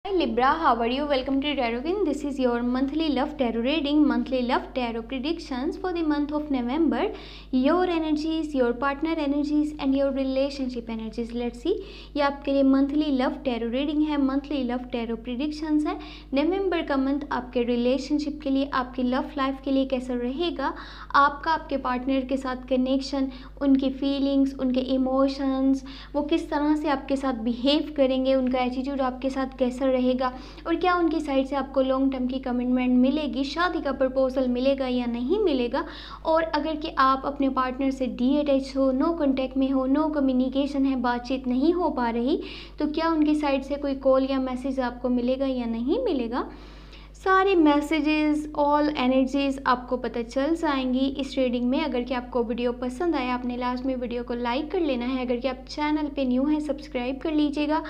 Hi Libra, how are you? Welcome to Tarot. This is your monthly love tarot reading, monthly love tarot predictions for the month of November. Your energies, your partner energies and your relationship energies. Let's see. ये आपके लिए monthly love tarot reading है, monthly love tarot predictions है। नवंबर का month आपके relationship के लिए, आपकी लव लाइफ के लिए कैसा रहेगा, आपका आपके पार्टनर के साथ कनेक्शन, उनकी फीलिंग्स, उनके इमोशंस, वो किस तरह से आपके साथ बिहेव करेंगे, उनका एटीट्यूड आपके साथ कैसा रहेगा और क्या उनकी साइड से आपको लॉन्ग टर्म की कमिटमेंट मिलेगी, शादी का प्रपोजल मिलेगा या नहीं मिलेगा। और अगर कि आप अपने पार्टनर से डीअटैच हो, नो कांटेक्ट में हो, नो कम्युनिकेशन है, बातचीत नहीं हो पा रही, तो क्या उनकी साइड से कोई कॉल या मैसेज आपको मिलेगा या नहीं मिलेगा। सारे मैसेजेस, ऑल एनर्जीज आपको पता चल जाएंगी इस रीडिंग में। अगर कि आपको वीडियो पसंद आया, आपने लास्ट में वीडियो को लाइक कर लेना है। अगर कि आप चैनल पे न्यू हैं, सब्सक्राइब कर लीजिएगा,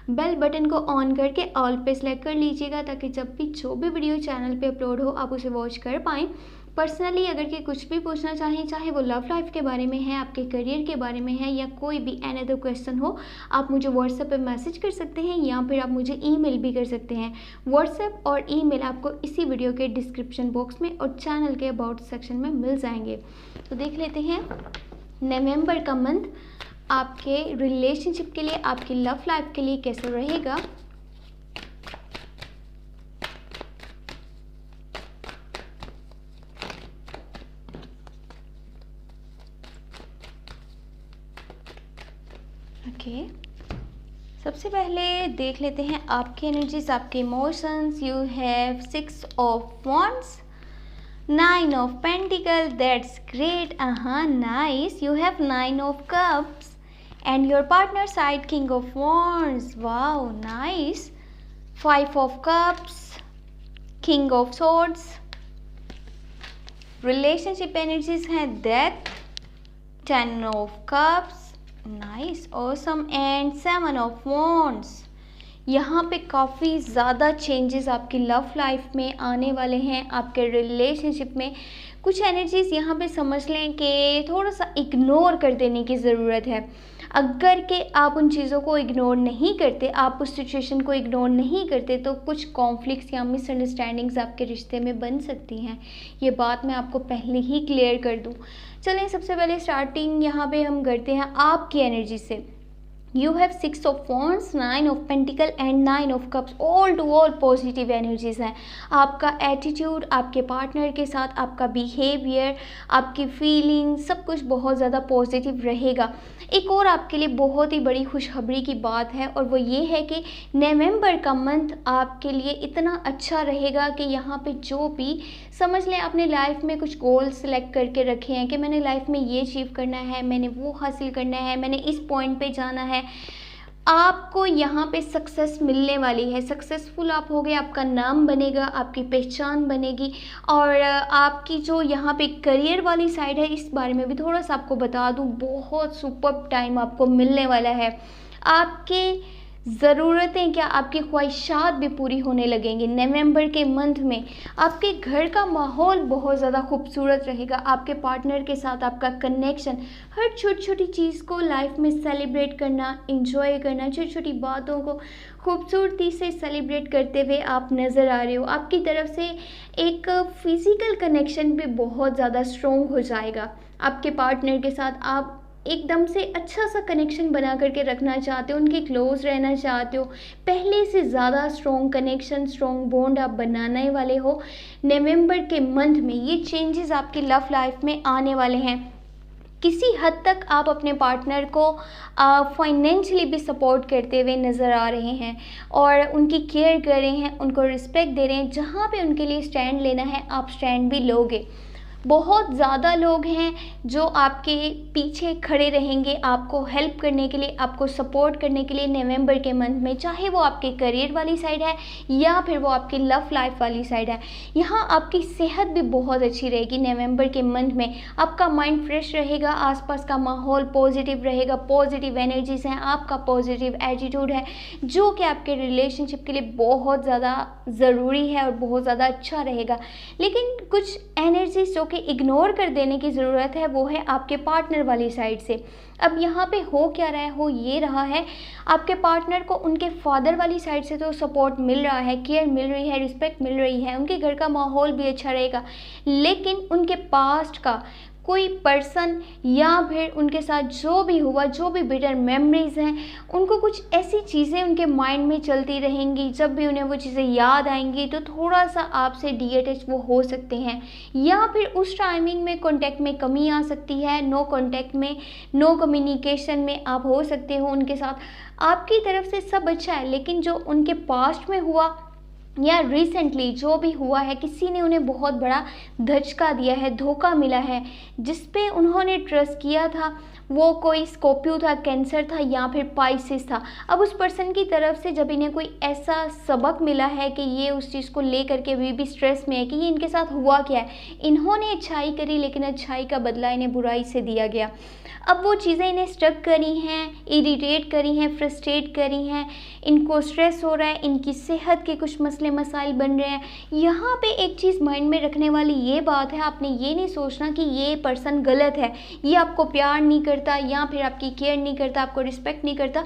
बेल बटन को ऑन करके ऑल पे सेलेक्ट कर लीजिएगा, ताकि जब भी जो भी वीडियो चैनल पे अपलोड हो आप उसे वॉच कर पाएँ। पर्सनली अगर कि कुछ भी पूछना चाहें, चाहे वो लव लाइफ के बारे में है, आपके करियर के बारे में है, या कोई भी एनी अदर क्वेश्चन हो, आप मुझे व्हाट्सएप पे मैसेज कर सकते हैं या फिर आप मुझे ईमेल भी कर सकते हैं। व्हाट्सएप और ईमेल आपको इसी वीडियो के डिस्क्रिप्शन बॉक्स में और चैनल के अबाउट सेक्शन में मिल जाएंगे। तो देख लेते हैं नवंबर का मंथ आपके रिलेशनशिप के लिए, आपकी लव लाइफ के लिए कैसा रहेगा। ओके, सबसे पहले देख लेते हैं आपकी एनर्जीज, आपके emotions. You have 6 of wands, 9 of pentacle, that's great. Nice. You have 9 of cups and your partner side king of wands. Wow, nice. 5 of cups, king of swords. Relationship energies हैं death, 10 of cups, nice, awesome, and 7 of wands. यहाँ पे काफ़ी ज़्यादा changes आपकी love life में आने वाले हैं, आपके रिलेशनशिप में। कुछ एनर्जीज यहाँ पे समझ लें कि थोड़ा सा इग्नोर कर देने की ज़रूरत है। अगर कि आप उन चीज़ों को इग्नोर नहीं करते, आप उस सिचुएशन को इग्नोर नहीं करते, तो कुछ कॉन्फ्लिक्ट्स या मिसअंडरस्टैंडिंग्स आपके रिश्ते में बन सकती हैं। ये बात मैं आपको पहले ही क्लियर कर दूँ। चलें, सबसे पहले स्टार्टिंग यहाँ पे हम करते हैं आपकी एनर्जी से। You have 6 of wands, 9 of pentacle and 9 of cups. All to all positive energies हैं। आपका एटीट्यूड, आपके पार्टनर के साथ आपका बिहेवियर, आपकी फीलिंग, सब कुछ बहुत ज़्यादा पॉजिटिव रहेगा। एक और आपके लिए बहुत ही बड़ी खुशखबरी की बात है, और वो ये है कि नवंबर का मंथ आपके लिए इतना अच्छा रहेगा कि यहाँ पे जो भी समझ लें, अपने लाइफ में कुछ गोल सेलेक्ट करके रखे हैं कि मैंने लाइफ में ये अचीव करना है, मैंने वो हासिल करना है, मैंने इस पॉइंट पे जाना है, आपको यहाँ पे सक्सेस मिलने वाली है। सक्सेसफुल आप हो गए, आपका नाम बनेगा, आपकी पहचान बनेगी। और आपकी जो यहाँ पे करियर वाली साइड है, इस बारे में भी थोड़ा सा आपको बता दूँ, बहुत सुपर्ब टाइम आपको मिलने वाला है। आपके ज़रूरतें क्या, आपकी ख्वाहिशात भी पूरी होने लगेंगी नवंबर के मंथ में। आपके घर का माहौल बहुत ज़्यादा खूबसूरत रहेगा। आपके पार्टनर के साथ आपका कनेक्शन, हर छोटी छोटी चीज़ को लाइफ में सेलिब्रेट करना, इंजॉय करना, छोटी छोटी बातों को खूबसूरती से सेलिब्रेट करते हुए आप नज़र आ रहे हो। आपकी तरफ से एक फिज़िकल कनेक्शन भी बहुत ज़्यादा स्ट्रॉन्ग हो जाएगा। आपके पार्टनर के साथ आप एकदम से अच्छा सा कनेक्शन बना करके रखना चाहते हो, उनके क्लोज रहना चाहते हो, पहले से ज़्यादा स्ट्रॉन्ग कनेक्शन, स्ट्रॉन्ग बॉन्ड आप बनाने वाले हो। नवंबर के मंथ में ये चेंजेस आपकी लव लाइफ में आने वाले हैं। किसी हद तक आप अपने पार्टनर को फाइनेंशियली भी सपोर्ट करते हुए नज़र आ रहे हैं और उनकी केयर कर रहे हैं, उनको रिस्पेक्ट दे रहे हैं। जहाँ पे उनके लिए स्टैंड लेना है, आप स्टैंड भी लोगे। बहुत ज़्यादा लोग हैं जो आपके पीछे खड़े रहेंगे, आपको हेल्प करने के लिए, आपको सपोर्ट करने के लिए नवंबर के मंथ में, चाहे वो आपके करियर वाली साइड है या फिर वो आपकी लव लाइफ वाली साइड है। यहाँ आपकी सेहत भी बहुत अच्छी रहेगी नवंबर के मंथ में। आपका माइंड फ्रेश रहेगा, आसपास का माहौल पॉजिटिव रहेगा, पॉजिटिव एनर्जीज हैं, आपका पॉजिटिव एटीट्यूड है, जो कि आपके रिलेशनशिप के लिए बहुत ज़्यादा ज़रूरी है और बहुत ज़्यादा अच्छा रहेगा। लेकिन कुछ एनर्जीज जो कि कि इग्नोर कर देने की ज़रूरत है, वो है आपके पार्टनर वाली साइड से। अब यहाँ पे हो क्या रहा है, हो ये रहा है आपके पार्टनर को उनके फादर वाली साइड से तो सपोर्ट मिल रहा है, केयर मिल रही है, रिस्पेक्ट मिल रही है, उनके घर का माहौल भी अच्छा रहेगा, लेकिन उनके पास्ट का कोई पर्सन या फिर उनके साथ जो भी हुआ, जो भी बिटर मेमोरीज़ हैं, उनको कुछ ऐसी चीज़ें उनके माइंड में चलती रहेंगी, जब भी उन्हें वो चीज़ें याद आएंगी तो थोड़ा सा आपसे डीअटैच वो हो सकते हैं, या फिर उस टाइमिंग में कांटेक्ट में कमी आ सकती है, नो कांटेक्ट में, नो कम्युनिकेशन में आप हो सकते हो उनके साथ। आपकी तरफ से सब अच्छा है, लेकिन जो उनके पास्ट में हुआ या रिसेंटली जो भी हुआ है, किसी ने उन्हें बहुत बड़ा धचका दिया है, धोखा मिला है, जिस पे उन्होंने ट्रस्ट किया था, वो कोई स्कॉर्पियो था, कैंसर था या फिर पाइसिस था। अब उस पर्सन की तरफ से जब इन्हें कोई ऐसा सबक मिला है कि ये उस चीज़ को ले करके अभी भी स्ट्रेस में है कि ये इनके साथ हुआ क्या है, इन्होंने अच्छाई करी लेकिन अच्छाई का बदला इन्हें बुराई से दिया गया। अब वो चीज़ें इन्हें स्टक करी हैं, इरिटेट करी हैं, फ्रस्ट्रेट करी हैं, इनको स्ट्रेस हो रहा है, इनकी सेहत के कुछ मसले मसाइल बन रहे हैं। यहाँ पे एक चीज़ माइंड में रखने वाली ये बात है, आपने ये नहीं सोचना कि ये पर्सन गलत है, ये आपको प्यार नहीं करता या फिर आपकी केयर नहीं करता, आपको रिस्पेक्ट नहीं करता।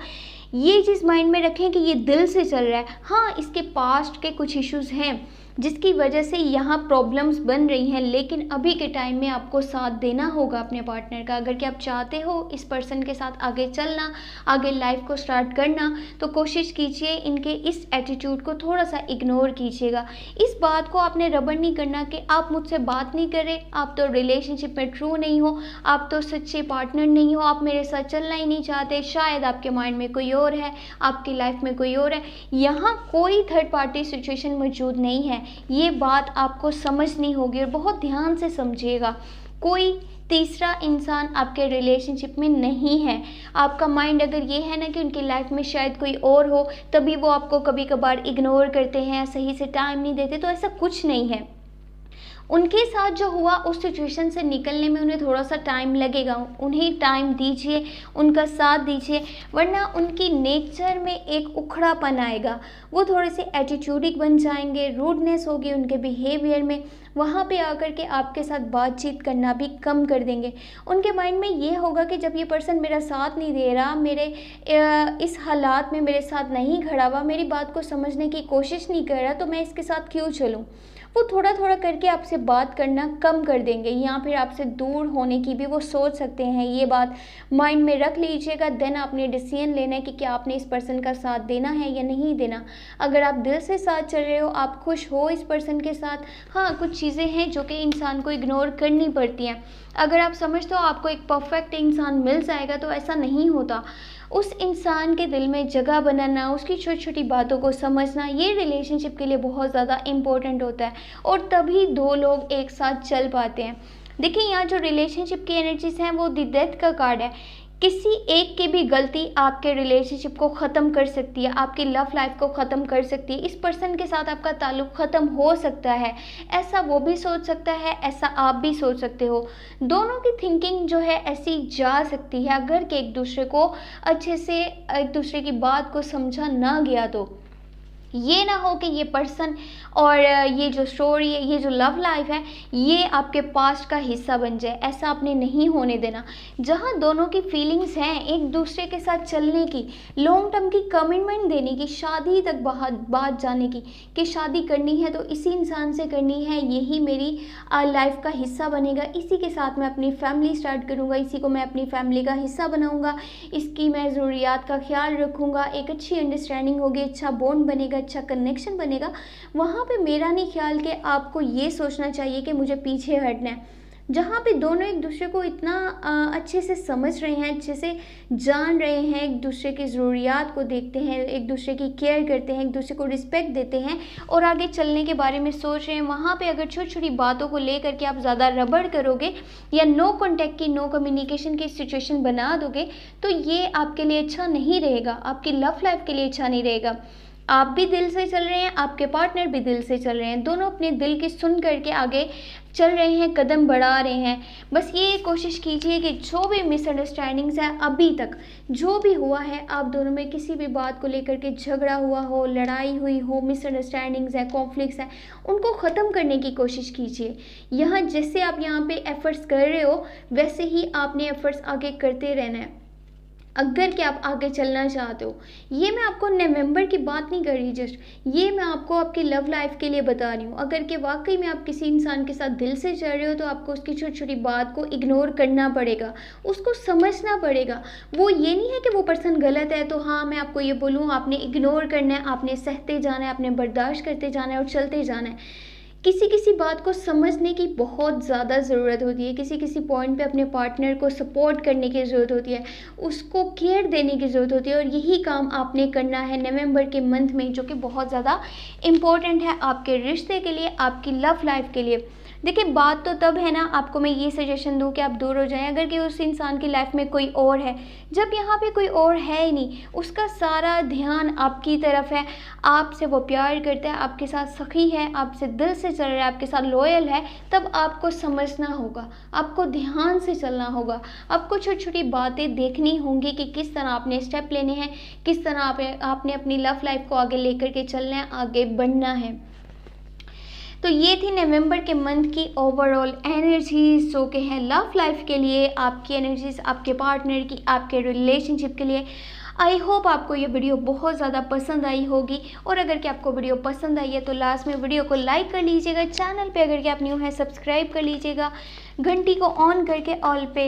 ये चीज़ माइंड में रखें कि ये दिल से चल रहा है। हाँ, इसके पास्ट के कुछ इश्यूज़ हैं जिसकी वजह से यहाँ प्रॉब्लम्स बन रही हैं, लेकिन अभी के टाइम में आपको साथ देना होगा अपने पार्टनर का। अगर कि आप चाहते हो इस पर्सन के साथ आगे चलना, आगे लाइफ को स्टार्ट करना, तो कोशिश कीजिए इनके इस एटीट्यूड को थोड़ा सा इग्नोर कीजिएगा। इस बात को आपने रबड़ नहीं करना कि आप मुझसे बात नहीं करें, आप तो रिलेशनशिप में ट्रू नहीं हो, आप तो सच्चे पार्टनर नहीं हो, आप मेरे साथ चलना ही नहीं चाहते, शायद आपके माइंड में कोई और है, आपकी लाइफ में कोई और है। यहाँ कोई थर्ड पार्टी सिचुएशन मौजूद नहीं है, ये बात आपको समझनी होगी और बहुत ध्यान से समझिएगा। कोई तीसरा इंसान आपके रिलेशनशिप में नहीं है। आपका माइंड अगर ये है ना कि उनकी लाइफ में शायद कोई और हो, तभी वो आपको कभी कभार इग्नोर करते हैं, सही से टाइम नहीं देते, तो ऐसा कुछ नहीं है। उनके साथ जो हुआ उस सिचुएशन से निकलने में उन्हें थोड़ा सा टाइम लगेगा, उन्हें टाइम दीजिए, उनका साथ दीजिए, वरना उनकी नेचर में एक उखड़ापन आएगा, वो थोड़े से एटीट्यूडिक बन जाएंगे, रूडनेस होगी उनके बिहेवियर में, वहाँ पे आकर के आपके साथ बातचीत करना भी कम कर देंगे। उनके माइंड में ये होगा कि जब ये पर्सन मेरा साथ नहीं दे रहा, मेरे इस हालात में मेरे साथ नहीं खड़ा हुआ, मेरी बात को समझने की कोशिश नहीं कर रहा, तो मैं इसके साथ क्यों चलूँ। वो थोड़ा थोड़ा करके आपसे बात करना कम कर देंगे, या फिर आपसे दूर होने की भी वो सोच सकते हैं। ये बात माइंड में रख लीजिएगा, देन आपने डिसीजन लेना है कि क्या आपने इस पर्सन का साथ देना है या नहीं देना। अगर आप दिल से साथ चल रहे हो, आप खुश हो इस पर्सन के साथ, हाँ कुछ चीज़ें हैं जो कि इंसान को इग्नोर करनी पड़ती हैं। अगर आप समझते हो आपको एक परफेक्ट इंसान मिल जाएगा, तो ऐसा नहीं होता। उस इंसान के दिल में जगह बनाना, उसकी छोटी छोटी बातों को समझना, ये रिलेशनशिप के लिए बहुत ज़्यादा इम्पोर्टेंट होता है, और तभी दो लोग एक साथ चल पाते हैं। देखिए यहाँ जो रिलेशनशिप की एनर्जीज हैं वो द डेथ का कार्ड है। किसी एक की भी गलती आपके रिलेशनशिप को ख़त्म कर सकती है, आपकी लव लाइफ को ख़त्म कर सकती है। इस पर्सन के साथ आपका ताल्लुक़ ख़त्म हो सकता है, ऐसा वो भी सोच सकता है, ऐसा आप भी सोच सकते हो। दोनों की थिंकिंग जो है ऐसी जा सकती है अगर कि एक दूसरे को अच्छे से, एक दूसरे की बात को समझा ना गया तो। ये ना हो कि ये पर्सन और ये जो स्टोरी है, ये जो लव लाइफ है, ये आपके पास्ट का हिस्सा बन जाए। ऐसा आपने नहीं होने देना। जहाँ दोनों की फीलिंग्स हैं एक दूसरे के साथ चलने की, लॉन्ग टर्म की कमिटमेंट देने की, शादी तक बात जाने की कि शादी करनी है तो इसी इंसान से करनी है, यही मेरी लाइफ का हिस्सा बनेगा, इसी के साथ मैं अपनी फैमिली स्टार्ट करूँगा, इसी को मैं अपनी फैमिली का हिस्सा बनाऊँगा, इसकी मैं ज़रूरियात का ख्याल रखूँगा, एक अच्छी अंडरस्टैंडिंग होगी, अच्छा बॉन्ड बनेगा, अच्छा कनेक्शन बनेगा। वहाँ पे मेरा नहीं ख्याल कि आपको ये सोचना चाहिए कि मुझे पीछे हटना है। जहाँ पे दोनों एक दूसरे को इतना अच्छे से समझ रहे हैं, अच्छे से जान रहे हैं, एक दूसरे की ज़रूरियात को देखते हैं, एक दूसरे की केयर करते हैं, एक दूसरे को रिस्पेक्ट देते हैं और आगे चलने के बारे में सोच रहे हैं, वहाँ पे अगर छोटी छोटी बातों को लेकर के आप ज़्यादा रबड़ करोगे या नो कॉन्टैक्ट की, नो कम्युनिकेशन की सिचुएशन बना दोगे, तो ये आपके लिए अच्छा नहीं रहेगा, आपकी लव लाइफ के लिए अच्छा नहीं रहेगा। आप भी दिल से चल रहे हैं, आपके पार्टनर भी दिल से चल रहे हैं, दोनों अपने दिल की सुन करके आगे चल रहे हैं, कदम बढ़ा रहे हैं। बस ये कोशिश कीजिए कि जो भी मिसअंडरस्टैंडिंग्स है अभी तक जो भी हुआ है, आप दोनों में किसी भी बात को लेकर के झगड़ा हुआ हो, लड़ाई हुई हो, मिसअंडरस्टैंडिंग्स है, कॉन्फ्लिक्ट्स है, उनको ख़त्म करने की कोशिश कीजिए। यहाँ जैसे आप यहाँ पे एफर्ट्स कर रहे हो वैसे ही आपने एफर्ट्स आगे करते रहना है अगर कि आप आगे चलना चाहते हो। ये मैं आपको नवंबर की बात नहीं कर रही, जस्ट ये मैं आपको आपकी लव लाइफ के लिए बता रही हूँ। अगर कि वाकई में आप किसी इंसान के साथ दिल से चल रहे हो तो आपको उसकी छोटी छोटी बात को इग्नोर करना पड़ेगा, उसको समझना पड़ेगा। वो ये नहीं है कि वो पर्सन गलत है तो हाँ मैं आपको ये बोलूँ आपने इग्नोर करना है, आपने सहते जाना है, आपने बर्दाश्त करते जाना है और चलते जाना है। किसी किसी बात को समझने की बहुत ज़्यादा ज़रूरत होती है, किसी किसी पॉइंट पे अपने पार्टनर को सपोर्ट करने की ज़रूरत होती है, उसको केयर देने की ज़रूरत होती है और यही काम आपने करना है नवंबर के मंथ में, जो कि बहुत ज़्यादा इम्पोर्टेंट है आपके रिश्ते के लिए, आपकी लव लाइफ के लिए। देखिए बात तो तब है ना, आपको मैं ये सजेशन दूँ कि आप दूर हो जाएं अगर कि उस इंसान की लाइफ में कोई और है। जब यहाँ पे कोई और है ही नहीं, उसका सारा ध्यान आपकी तरफ है, आपसे वो प्यार करता है, आपके साथ सखी है, आपसे दिल से चल रहा है, आपके साथ लॉयल है, तब आपको समझना होगा, आपको ध्यान से चलना होगा, आपको छोटी छोटी बातें देखनी होंगी कि किस तरह आपने स्टेप लेने हैं, किस तरह आपने अपनी लव लाइफ को आगे लेकर के चलना है, आगे बढ़ना है। तो ये थी नवंबर के मंथ की ओवरऑल एनर्जीज जो कि है लव लाइफ के लिए, आपकी एनर्जीज आपके पार्टनर की, आपके रिलेशनशिप के लिए। आई होप आपको ये वीडियो बहुत ज़्यादा पसंद आई होगी और अगर कि आपको वीडियो पसंद आई है तो लास्ट में वीडियो को लाइक कर लीजिएगा, चैनल पे अगर कि आप न्यू है सब्सक्राइब कर लीजिएगा, घंटी को ऑन करके ऑल पे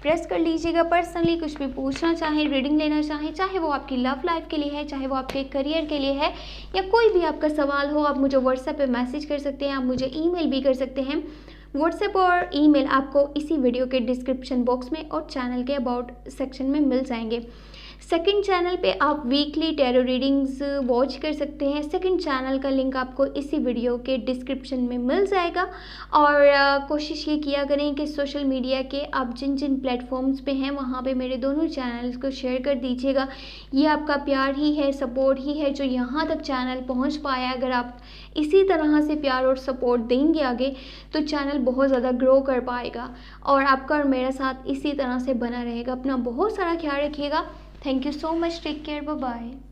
प्रेस कर लीजिएगा। पर्सनली कुछ भी पूछना चाहें, रीडिंग लेना चाहें, चाहे वो आपकी लव लाइफ के लिए है, चाहे वो आपके करियर के लिए है, या कोई भी आपका सवाल हो, आप मुझे व्हाट्सएप पे मैसेज कर सकते हैं, आप मुझे ईमेल भी कर सकते हैं। व्हाट्सएप और ईमेल आपको इसी वीडियो के डिस्क्रिप्शन बॉक्स में और चैनल के अबाउट सेक्शन में मिल जाएंगे। सेकंड चैनल पे आप वीकली टैरो रीडिंग्स वॉच कर सकते हैं। सेकंड चैनल का लिंक आपको इसी वीडियो के डिस्क्रिप्शन में मिल जाएगा। और कोशिश ये किया करें कि सोशल मीडिया के आप जिन जिन प्लेटफॉर्म्स पे हैं वहाँ पे मेरे दोनों चैनल्स को शेयर कर दीजिएगा। ये आपका प्यार ही है, सपोर्ट ही है जो यहाँ तक चैनल पहुँच पाया। अगर आप इसी तरह से प्यार और सपोर्ट देंगे आगे तो चैनल बहुत ज़्यादा ग्रो कर पाएगा और आपका और मेरा साथ इसी तरह से बना रहेगा। अपना बहुत सारा ख्याल रखिएगा। Thank you so much. Take care. Bye bye.